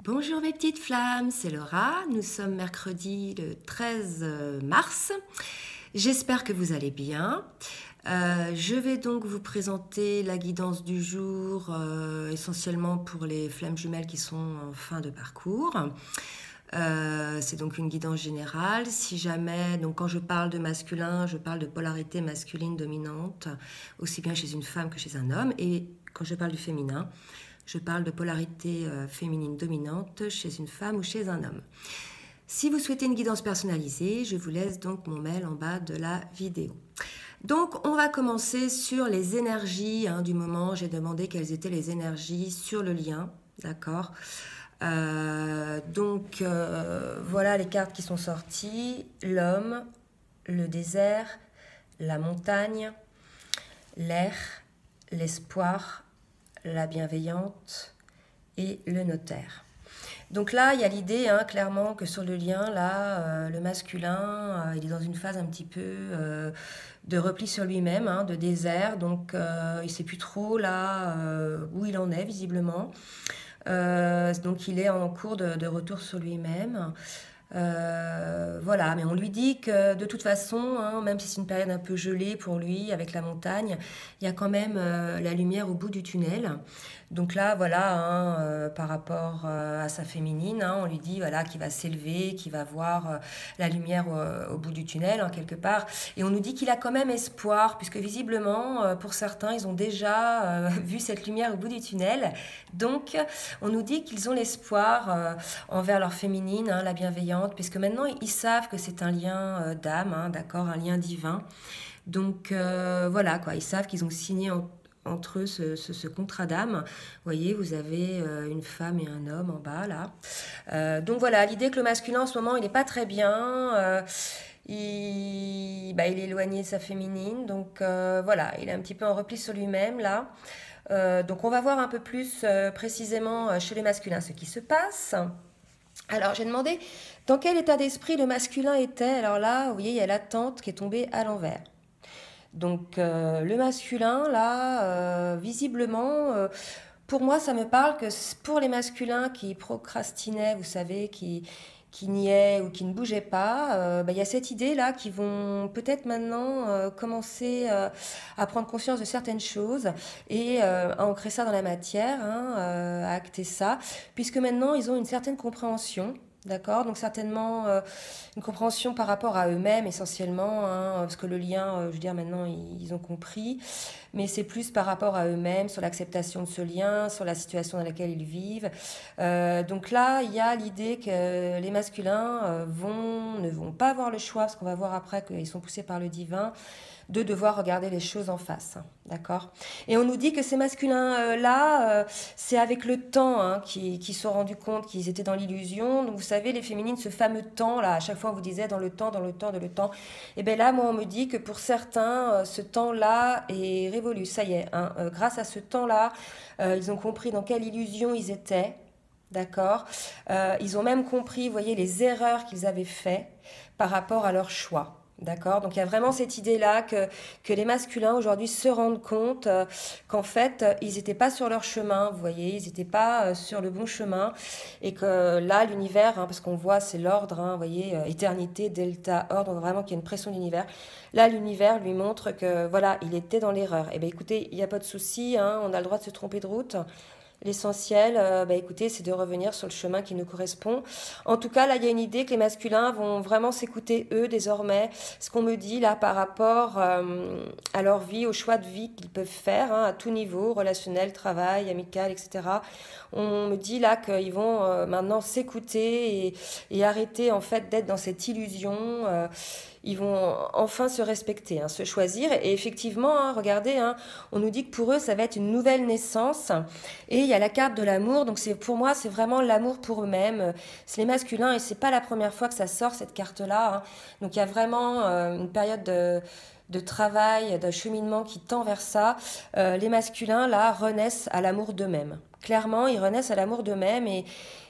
Bonjour mes petites flammes, c'est Laura. Nous sommes mercredi le 13 mars. J'espère que vous allez bien. Je vais donc vous présenter la guidance du jour, essentiellement pour les flammes jumelles qui sont en fin de parcours. C'est donc une guidance générale. Si jamais, donc quand je parle de masculin, je parle de polarité masculine dominante, aussi bien chez une femme que chez un homme. Et quand je parle du féminin, je parle de polarité féminine dominante chez une femme ou chez un homme. Si vous souhaitez une guidance personnalisée, je vous laisse donc mon mail en bas de la vidéo. Donc, on va commencer sur les énergies du moment. J'ai demandé quelles étaient les énergies sur le lien, d'accord. Voilà les cartes qui sont sorties. L'homme, le désert, la montagne, l'air, l'espoir, la bienveillante et le notaire. Donc là, il y a l'idée, clairement, que sur le lien, là, le masculin, il est dans une phase un petit peu de repli sur lui-même, de désert. Donc, il ne sait plus trop, là, où il en est, visiblement. Donc, il est en cours de retour sur lui-même. Voilà, mais on lui dit que de toute façon, même si c'est une période un peu gelée pour lui avec la montagne, il y a quand même la lumière au bout du tunnel. Donc là, voilà, par rapport à sa féminine, on lui dit voilà, qu'il va s'élever, qu'il va voir la lumière au bout du tunnel, quelque part. Et on nous dit qu'il a quand même espoir, puisque visiblement, pour certains, ils ont déjà vu cette lumière au bout du tunnel. Donc, on nous dit qu'ils ont l'espoir envers leur féminine, la bienveillance, puisque maintenant ils savent que c'est un lien d'âme, d'accord, un lien divin. Donc voilà, quoi, ils savent qu'ils ont signé entre eux ce contrat d'âme. Vous voyez, vous avez une femme et un homme en bas, là. Donc voilà, l'idée que le masculin en ce moment, il n'est pas très bien. Il est éloigné de sa féminine. Donc voilà, il est un petit peu en repli sur lui-même, là. Donc on va voir un peu plus précisément chez les masculins ce qui se passe. Alors, j'ai demandé dans quel état d'esprit le masculin était. Alors là, vous voyez, il y a la tente qui est tombée à l'envers. Donc, le masculin, là, visiblement, pour moi, ça me parle que pour les masculins qui procrastinaient, vous savez, qui niaient ou qui ne bougeaient pas, il y a cette idée-là qui vont peut-être maintenant commencer à prendre conscience de certaines choses et à ancrer ça dans la matière, à acter ça, puisque maintenant ils ont une certaine compréhension. D'accord, donc certainement une compréhension par rapport à eux-mêmes essentiellement, parce que le lien, je veux dire, maintenant ils ont compris, mais c'est plus par rapport à eux-mêmes, sur l'acceptation de ce lien, sur la situation dans laquelle ils vivent. Donc là, il y a l'idée que les masculins ne vont pas avoir le choix, parce qu'on va voir après qu'ils sont poussés par le divin, de devoir regarder les choses en face, d'accord. Et on nous dit que ces masculins-là, c'est avec le temps qu'ils se sont rendus compte qu'ils étaient dans l'illusion. Donc vous savez, les féminines, ce fameux temps-là, à chaque fois on vous disait dans le temps, dans le temps, dans le temps. Et bien là, moi, on me dit que pour certains, ce temps-là est révolu. Ça y est, grâce à ce temps-là, ils ont compris dans quelle illusion ils étaient. D'accord. Ils ont même compris, vous voyez, les erreurs qu'ils avaient faites par rapport à leur choix. D'accord. Donc il y a vraiment cette idée-là que les masculins aujourd'hui se rendent compte qu'en fait, ils n'étaient pas sur leur chemin, vous voyez, ils n'étaient pas sur le bon chemin. Et que là, l'univers, parce qu'on voit, c'est l'ordre, vous voyez, éternité, delta, ordre, donc vraiment qu'il y a une pression de l'univers. Là, l'univers lui montre que voilà, il était dans l'erreur. Et bien écoutez, il n'y a pas de souci, on a le droit de se tromper de route. L'essentiel, écoutez, c'est de revenir sur le chemin qui nous correspond. En tout cas, là, il y a une idée que les masculins vont vraiment s'écouter, eux, désormais. Ce qu'on me dit, là, par rapport à leur vie, au choix de vie qu'ils peuvent faire, à tout niveau, relationnel, travail, amical, etc. On me dit, là, qu'ils vont maintenant s'écouter et arrêter, en fait, d'être dans cette illusion. Ils vont enfin se respecter, se choisir. Et effectivement, regardez, on nous dit que pour eux, ça va être une nouvelle naissance. Et il y a la carte de l'amour. Donc pour moi, c'est vraiment l'amour pour eux-mêmes. C'est les masculins et c'est pas la première fois que ça sort, cette carte-là. Donc il y a vraiment une période de travail, d'un cheminement qui tend vers ça. Les masculins, là, renaissent à l'amour d'eux-mêmes. Clairement, ils renaissent à l'amour d'eux-mêmes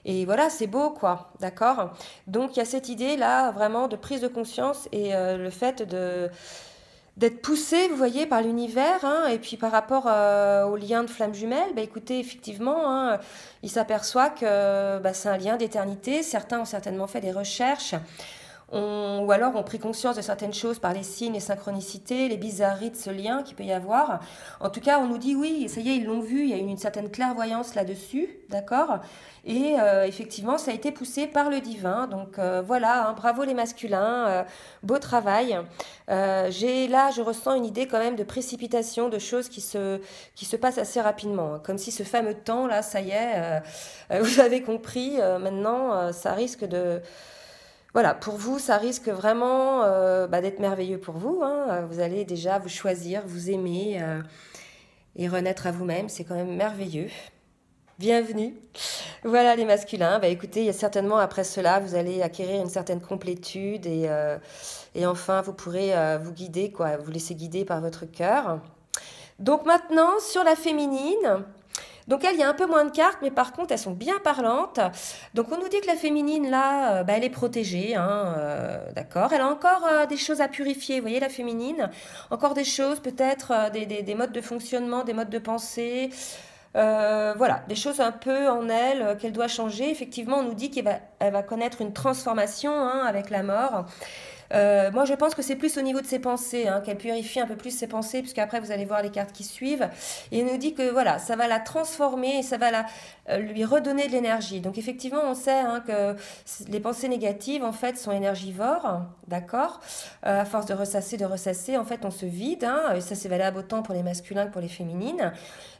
et voilà, c'est beau, quoi, d'accord. Donc, il y a cette idée-là, vraiment, de prise de conscience et le fait d'être poussé, vous voyez, par l'univers, hein, et puis par rapport au lien de flamme jumelle, bah, écoutez, effectivement, hein, il s'aperçoit que bah, c'est un lien d'éternité. Certains ont certainement fait des recherches, ou alors ont pris conscience de certaines choses par les signes, les synchronicités, les bizarreries de ce lien qu'il peut y avoir. En tout cas, on nous dit oui, ça y est, ils l'ont vu, il y a une certaine clairvoyance là-dessus, d'accord? Et effectivement, ça a été poussé par le divin. Donc voilà, hein, bravo les masculins, beau travail. Là, je ressens une idée quand même de précipitation, de choses qui se passent assez rapidement. Hein, comme si ce fameux temps, là, ça y est, vous avez compris, maintenant, ça risque de... Voilà, pour vous, ça risque vraiment bah, d'être merveilleux pour vous. Hein. Vous allez déjà vous choisir, vous aimer et renaître à vous-même. C'est quand même merveilleux. Bienvenue. Voilà les masculins. Bah, écoutez, il y a certainement après cela, vous allez acquérir une certaine complétude et enfin, vous pourrez vous guider, quoi, vous laisser guider par votre cœur. Donc maintenant, sur la féminine... Donc elle, il y a un peu moins de cartes, mais par contre, elles sont bien parlantes. Donc on nous dit que la féminine, là, bah, elle est protégée, hein, d'accord. Elle a encore des choses à purifier, vous voyez, la féminine. Encore des choses, peut-être des modes de fonctionnement, des modes de pensée. Voilà, des choses un peu en elle qu'elle doit changer. Effectivement, on nous dit elle va connaître une transformation hein, avec la mort. Moi, je pense que c'est plus au niveau de ses pensées, hein, qu'elle purifie un peu plus ses pensées, puisqu'après, vous allez voir les cartes qui suivent. Et il nous dit que voilà, ça va la transformer et ça va lui redonner de l'énergie. Donc, effectivement, on sait hein, que les pensées négatives, en fait, sont énergivores, d'accord. À force de ressasser, en fait, on se vide. Hein, et ça, c'est valable autant pour les masculins que pour les féminines.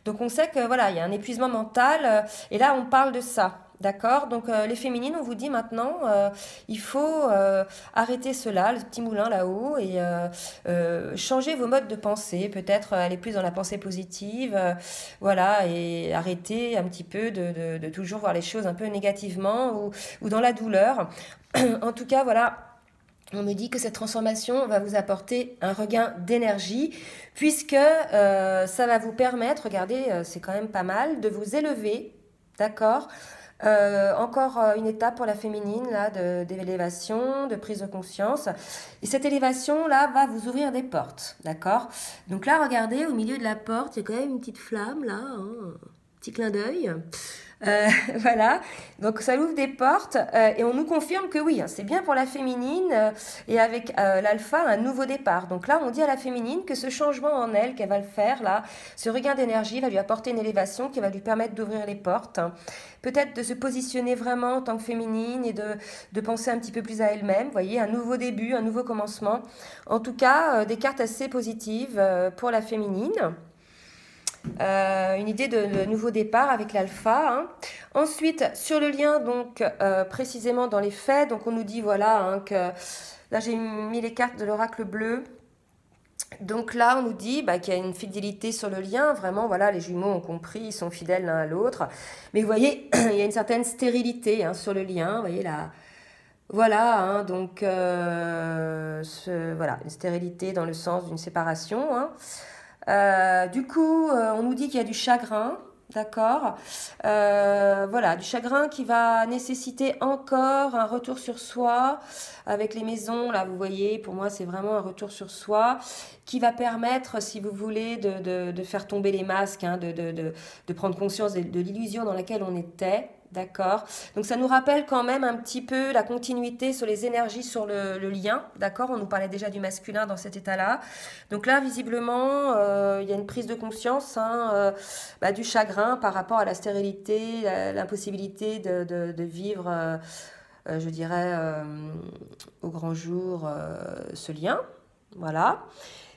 Donc, on sait que voilà, il y a un épuisement mental. Et là, on parle de ça. D'accord. Donc les féminines, on vous dit maintenant, il faut arrêter cela, le petit moulin là-haut, et changer vos modes de pensée, peut-être aller plus dans la pensée positive, voilà, et arrêter un petit peu de toujours voir les choses un peu négativement ou dans la douleur. En tout cas, voilà. On me dit que cette transformation va vous apporter un regain d'énergie, puisque ça va vous permettre, regardez, c'est quand même pas mal, de vous élever, d'accord. Encore une étape pour la féminine là d'élévation, de prise de conscience. Et cette élévation là va vous ouvrir des portes, d'accord. Donc là, regardez, au milieu de la porte, il y a quand même une petite flamme là, hein, petit clin d'œil. Voilà, donc ça ouvre des portes et on nous confirme que oui, hein, c'est bien pour la féminine et avec l'alpha un nouveau départ. Donc là, on dit à la féminine que ce changement en elle qu'elle va le faire là, ce regain d'énergie va lui apporter une élévation qui va lui permettre d'ouvrir les portes, hein. Peut-être de se positionner vraiment en tant que féminine et de penser un petit peu plus à elle-même. Vous voyez, un nouveau début, un nouveau commencement. En tout cas, des cartes assez positives pour la féminine. Une idée de nouveau départ avec l'alpha. Hein. Ensuite, sur le lien, donc précisément dans les faits, donc on nous dit voilà hein, que là j'ai mis les cartes de l'oracle bleu. Donc là, on nous dit bah, qu'il y a une fidélité sur le lien. Vraiment, voilà, les jumeaux ont compris, ils sont fidèles l'un à l'autre. Mais vous voyez, il y a une certaine stérilité hein, sur le lien. Vous voyez là. Voilà, hein, donc voilà, une stérilité dans le sens d'une séparation. Hein. Du coup, on nous dit qu'il y a du chagrin, d'accord. Voilà, du chagrin qui va nécessiter encore un retour sur soi. Avec les maisons, là, vous voyez, pour moi, c'est vraiment un retour sur soi qui va permettre, si vous voulez, de faire tomber les masques, hein, de prendre conscience de l'illusion dans laquelle on était. D'accord. Donc ça nous rappelle quand même un petit peu la continuité sur les énergies sur le lien. D'accord. On nous parlait déjà du masculin dans cet état-là. Donc là, visiblement, il y a une prise de conscience hein, du chagrin par rapport à la stérilité, l'impossibilité de vivre, je dirais, au grand jour, ce lien. Voilà.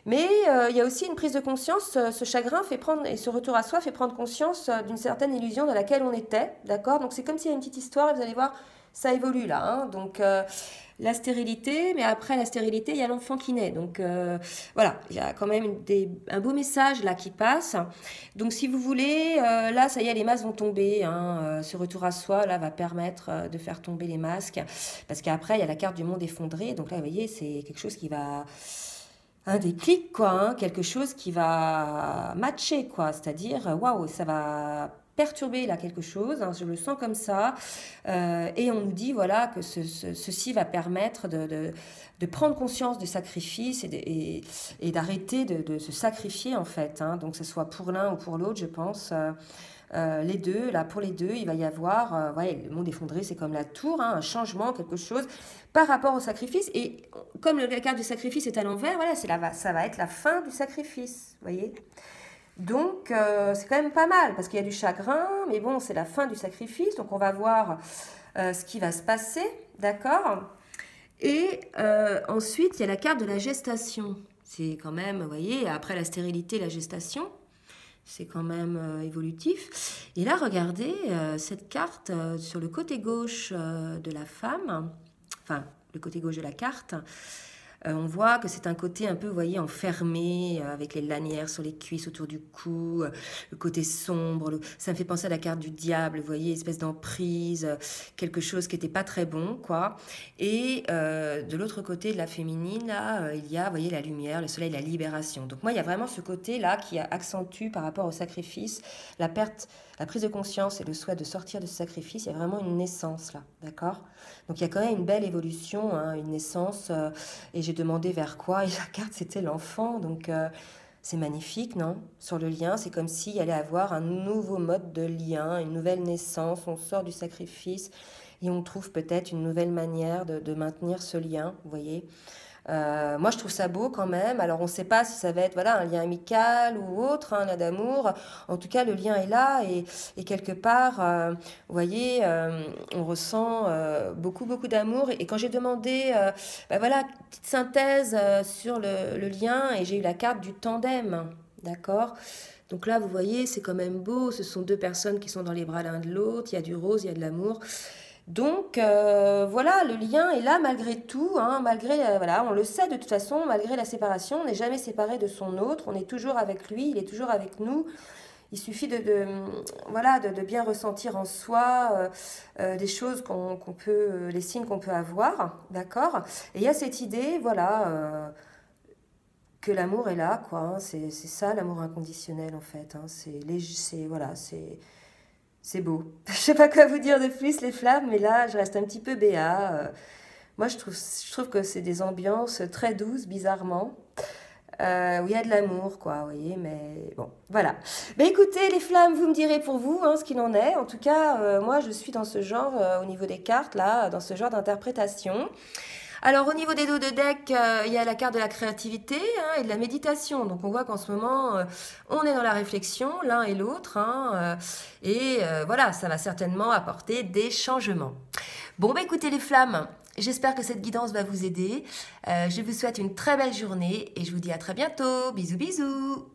Mais il y a aussi une prise de conscience, ce chagrin fait prendre, et ce retour à soi fait prendre conscience d'une certaine illusion dans laquelle on était, d'accord. Donc c'est comme s'il y a une petite histoire, et vous allez voir, ça évolue là. Hein. Donc la stérilité, mais après la stérilité, il y a l'enfant qui naît. Donc voilà, il y a quand même un beau message là qui passe. Donc si vous voulez, là, ça y est, les masques vont tomber. Hein. Ce retour à soi, là, va permettre de faire tomber les masques. Parce qu'après, il y a la carte du monde effondré. Donc là, vous voyez, c'est quelque chose qui va... un déclic, quoi, hein, quelque chose qui va matcher, quoi, c'est-à-dire, waouh, ça va perturber là quelque chose, hein, je le sens comme ça, et on nous dit voilà que ceci va permettre de prendre conscience du sacrifice et d'arrêter de se sacrifier en fait, hein, donc que ce soit pour l'un ou pour l'autre, je pense. Les deux, là pour les deux, il va y avoir, ouais, le monde effondré, c'est comme la tour, hein, un changement, quelque chose par rapport au sacrifice. Et comme la carte du sacrifice est à l'envers, voilà, ça va être la fin du sacrifice, vous voyez. Donc, c'est quand même pas mal, parce qu'il y a du chagrin, mais bon, c'est la fin du sacrifice, donc on va voir ce qui va se passer, d'accord? Et ensuite, il y a la carte de la gestation. C'est quand même, vous voyez, après la stérilité, la gestation, c'est quand même évolutif. Et là, regardez, cette carte sur le côté gauche de la femme, enfin, le côté gauche de la carte, on voit que c'est un côté un peu, vous voyez, enfermé, avec les lanières sur les cuisses, autour du cou, le côté sombre. Ça me fait penser à la carte du diable, vous voyez, espèce d'emprise, quelque chose qui n'était pas très bon, quoi. Et de l'autre côté de la féminine, là, il y a, vous voyez, la lumière, le soleil, la libération. Donc moi, il y a vraiment ce côté-là qui accentue par rapport au sacrifice, la perte, la prise de conscience et le souhait de sortir de ce sacrifice. Il y a vraiment une naissance, là, d'accord? Donc il y a quand même une belle évolution, hein, une naissance, et j'ai demandé vers quoi, et la carte c'était l'enfant, donc c'est magnifique, non? Sur le lien, c'est comme s'il y allait avoir un nouveau mode de lien, une nouvelle naissance, on sort du sacrifice, et on trouve peut-être une nouvelle manière de maintenir ce lien, vous voyez? Moi, je trouve ça beau quand même. Alors, on ne sait pas si ça va être voilà, un lien amical ou autre, hein, un lien d'amour. En tout cas, le lien est là et quelque part, vous voyez, on ressent beaucoup, beaucoup d'amour. Et quand j'ai demandé, ben voilà, petite synthèse sur le lien, et j'ai eu la carte du tandem, d'accord? Donc là, vous voyez, c'est quand même beau. Ce sont deux personnes qui sont dans les bras l'un de l'autre. Il y a du rose, il y a de l'amour. Donc voilà, le lien est là malgré tout, hein, malgré, voilà, on le sait de toute façon, malgré la séparation, on n'est jamais séparé de son autre, on est toujours avec lui, il est toujours avec nous. Il suffit voilà, de bien ressentir en soi des choses qu'on peut, les signes qu'on peut avoir, d'accord? Et il y a cette idée, voilà, que l'amour est là, quoi, hein, c'est ça l'amour inconditionnel en fait, hein, voilà, c'est beau. Je sais pas quoi vous dire de plus, les flammes, mais là, je reste un petit peu béat. Moi, je trouve que c'est des ambiances très douces, bizarrement, où il y a de l'amour, quoi, vous voyez, mais bon, voilà. Mais écoutez, les flammes, vous me direz pour vous hein, ce qu'il en est. En tout cas, moi, je suis dans ce genre, au niveau des cartes, là, dans ce genre d'interprétation. Alors au niveau des dos de deck, il y a la carte de la créativité hein, et de la méditation. Donc on voit qu'en ce moment, on est dans la réflexion, l'un et l'autre. Hein, et voilà, ça va certainement apporter des changements. Bon, bah écoutez les flammes, j'espère que cette guidance va vous aider. Je vous souhaite une très belle journée et je vous dis à très bientôt. Bisous, bisous.